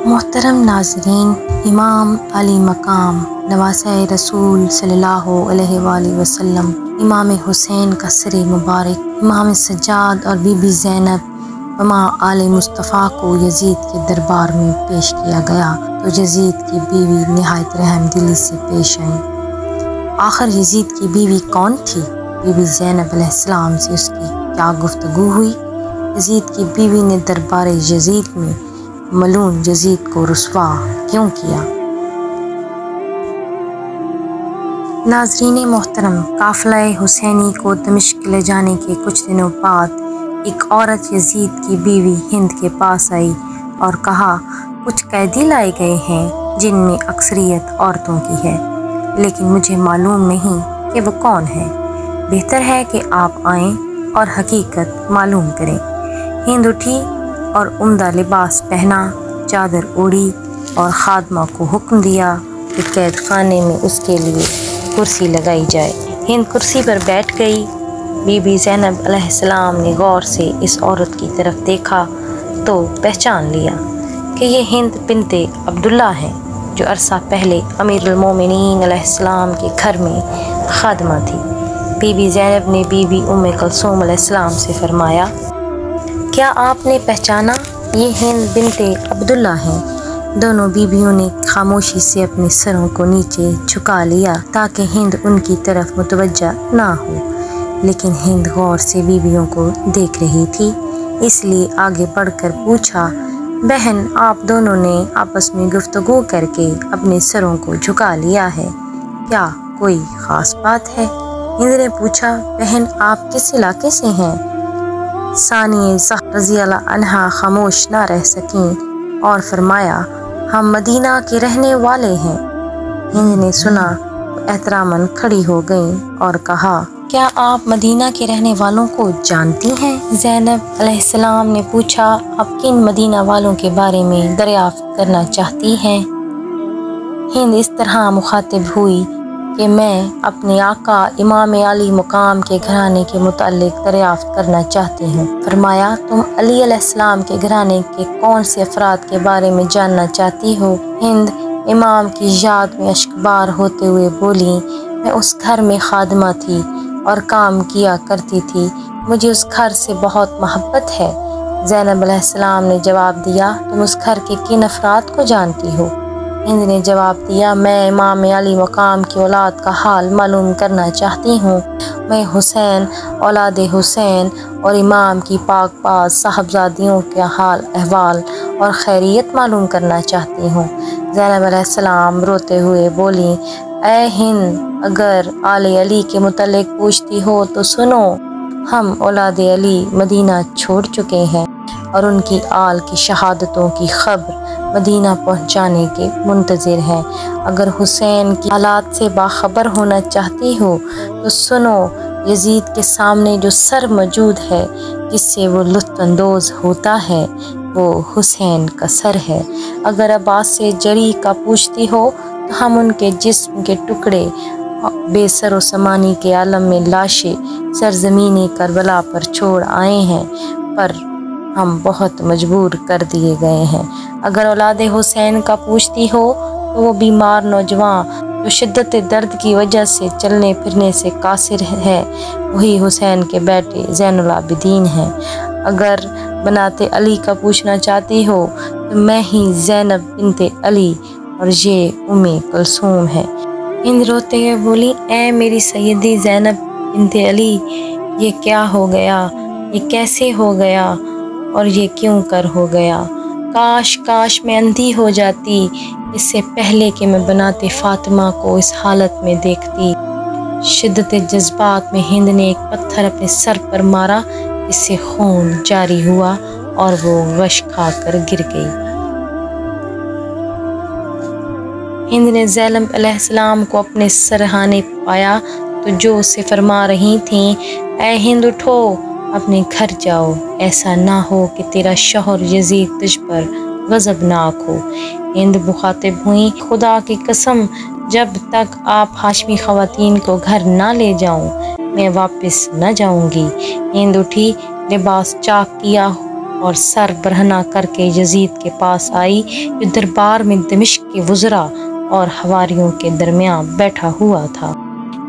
मोहतरम नाज़रीन, इमाम अली मकाम नवासे रसूल सल्लल्लाहु अलैहि वसल्लम इमाम हुसैन का सर मुबारक इमाम सज्जाद और बीबी ज़ैनब वमा आले मुस्तफ़ा को यजीद के दरबार में पेश किया गया तो यजीद की बीवी नहायत रहमदिली से पेश आई। आखिर यजीद की बीवी कौन थी? बीबी ज़ैनब अलैहिस्सलाम से उसकी क्या गुफ्तगू हुई? यजीद की बीवी ने दरबार यजीद में मलून यजीद को रुसवा क्यों किया? नाज़रीन मोहतरम, काफ़िला हुसैनी को दमिश्क ले जाने के कुछ दिनों बाद एक औरत यजीद की बीवी हिंद के पास आई और कहा, कुछ कैदी लाए गए हैं जिनमें अक्सरियत औरतों की है, लेकिन मुझे मालूम नहीं कि वो कौन है। बेहतर है कि आप आएं और हकीकत मालूम करें। हिंद उठी और उम्दा लिबास पहना, चादर ओढ़ी और खादमा को हुक्म दिया कि कैद खाने में उसके लिए कुर्सी लगाई जाए। हिंद कुर्सी पर बैठ गई। बीबी ज़ैनब अलैहिस्सलाम ने गौर से इस औरत की तरफ देखा तो पहचान लिया कि ये हिंद बिनते अब्दुल्ला हैं, जो अरसा पहले अमीरुल मोमिनीन अलैहिस्सलाम के घर में खादमा थी। बीबी ज़ैनब ने बीबी उम्मे कुलसूम अलैहिस्सलाम से फरमाया, क्या आपने पहचाना? ये हिंद बिनते अब्दुल्ला हैं। दोनों बीबियों ने खामोशी से अपने सरों को नीचे झुका लिया ताकि हिंद उनकी तरफ मुतवज्जा ना हो, लेकिन हिंद गौर से बीबियों को देख रही थी, इसलिए आगे बढ़कर पूछा, बहन, आप दोनों ने आपस में गुफ्तगू करके अपने सरों को झुका लिया है, क्या कोई ख़ास बात है? हिंद ने पूछा, बहन, आप किस इलाके से हैं? सानिया ज़हरा रज़ियल्लाहु अन्हा खामोश ना रह सकीं और फरमाया, हम मदीना के रहने वाले हैं। हिंद ने सुना तो एहतरामन खड़ी हो गई और कहा, क्या आप मदीना के रहने वालों को जानती हैं? ज़ैनब अलैहिस्सलाम ने पूछा, आप किन मदीना वालों के बारे में दरियाफ्त करना चाहती हैं? हिंद इस तरह मुखातिब हुई कि मैं अपने आका इमाम अली मकाम के घराने के मुताल्लिक दरियाफ्त करना चाहती हूँ। फरमाया, तुम अली अलैहिस्सलाम के घराने के कौन से अफराद के बारे में जानना चाहती हो? हिंद इमाम की याद में अश्कबार होते हुए बोली, मैं उस घर में खादमा थी और काम किया करती थी, मुझे उस घर से बहुत मोहब्बत है। ज़ैनब अलैहिस्सलाम ने जवाब दिया, तुम उस घर के किन अफराद को जानती हो? हिंद ने जवाब दिया, मैं इमाम अली मकाम की औलाद का हाल मालूम करना चाहती हूँ। मैं हुसैन, औलाद हुसैन और इमाम की पाक पास साहबजादियों का हाल अहवाल और खैरियत मालूम करना चाहती हूँ। ज़ैनब अलैहिस्सलाम रोते हुए बोली, ऐ हिंद, अगर आले अली के मुतल्लिक पूछती हो तो सुनो, हम औलाद अली मदीना छोड़ चुके हैं और उनकी आल की शहादतों की खबर मदीना पहुंचाने के मुंतज़िर हैं। अगर हुसैन की हालात से बाखबर होना चाहती हो तो सुनो, यजीद के सामने जो सर मौजूद है जिससे वो लुत्फ़अंदोज़ होता है वो हुसैन का सर है। अगर अब्बास से जरी का पूछती हो तो हम उनके जिस्म के टुकड़े बेसर व समानी के आलम में लाशें सरजमीनी करबला पर छोड़ आए हैं, पर हम बहुत मजबूर कर दिए गए हैं। अगर औलाद हुसैन का पूछती हो तो वो बीमार नौजवान जो शिद्दत दर्द की वजह से चलने फिरने से कासिर है, वही हुसैन के बेटे ज़ैनुल आबिदीन हैं। अगर बनाते अली का पूछना चाहती हो तो मैं ही ज़ैनब बिनते अली और ये उम्मे कुलसूम है। हिंद रोते हुए बोली, ऐ मेरी सैयदी ज़ैनब बिनते अली, ये क्या हो गया? ये कैसे हो गया और ये क्यों कर हो गया? काश काश मैं अंधी हो जाती इससे पहले कि मैं बनाते फ़ातिमा को इस हालत में देखती। शिद्दत जज्बात में हिंद ने एक पत्थर अपने सर पर मारा, इससे खून जारी हुआ और वो गश खाकर गिर गई। हिंद ने ज़ैनब अलैहिस्सलाम को अपने सरहाने पाया तो जो उससे फरमा रही थीं, ऐ हिंद उठो, अपने घर जाओ, ऐसा ना हो कि तेरा शौहर यजीद तुझ पर गज़बनाक हो। हिंद मुखातिब हुई, खुदा की कसम, जब तक आप हाशमी ख़वातीन को घर ना ले जाऊं मैं वापस न जाऊंगी। हिंद उठी, लिबास चाक किया, और सर बरहना करके यजीद के पास आई, जो दरबार में दमिश्क के वज़रा और हवारियों के दरमियान बैठा हुआ था।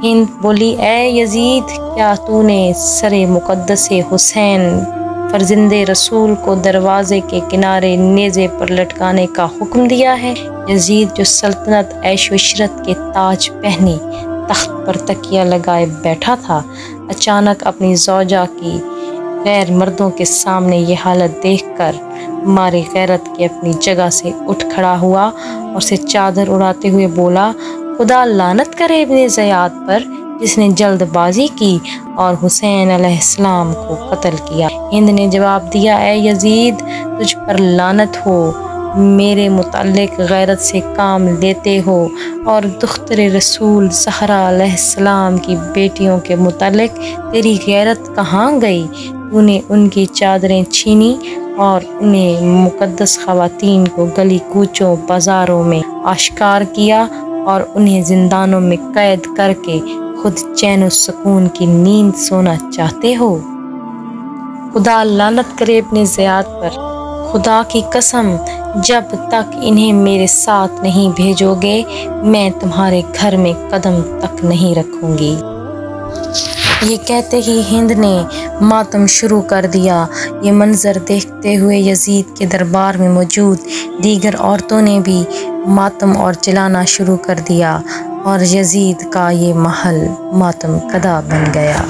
हिंद बोली, ए यजीद, क्या तूने सरे मुक़द्दस हुसैन फर्जिंदे रसूल को दरवाजे के किनारे नेज़े पर लटकाने का हुक्म दिया है? यजीद, जो सल्तनत ऐश व इशरत के ताज पहने तख्त पर तकिया लगाए बैठा था, अचानक अपनी ज़ौजा की गैर मर्दों के सामने ये हालत देखकर मारे गैरत के अपनी जगह से उठ खड़ा हुआ और से चादर उड़ाते हुए बोला, खुदा लानत करे इब्ने ज़ियाद पर, जिसने जल्दबाजी की और हुसैन अलैहिस्सलाम को कत्ल किया। हिंद ने जवाब दिया, ए यजीद, तुझ पर लानत हो, मेरे मुताल्लिक गैरत से काम लेते हो और दुख्तरे रसूल ज़हरा अलैहिस्सलाम की बेटियों के मुताल्लिक तेरी गैरत कहाँ गई? तूने उनकी चादरें छीनी और उन्हें मुक़द्दस ख़वातीन को गली कूचों बाज़ारों में आश्कार किया और उन्हें ज़िंदानों में कैद करके खुद चैन व सुकून की नींद सोना चाहते हो? खुदा लानत करे इब्ने ज़ियाद पर, खुदा की कसम, जब तक इन्हें मेरे साथ नहीं भेजोगे मैं तुम्हारे घर में कदम तक नहीं रखूंगी। ये कहते ही हिंद ने मातम शुरू कर दिया। ये मंजर देखते हुए यजीद के दरबार में मौजूद दीगर औरतों ने भी मातम और चिल्लाना शुरू कर दिया और यजीद का ये महल मातम कदा बन गया।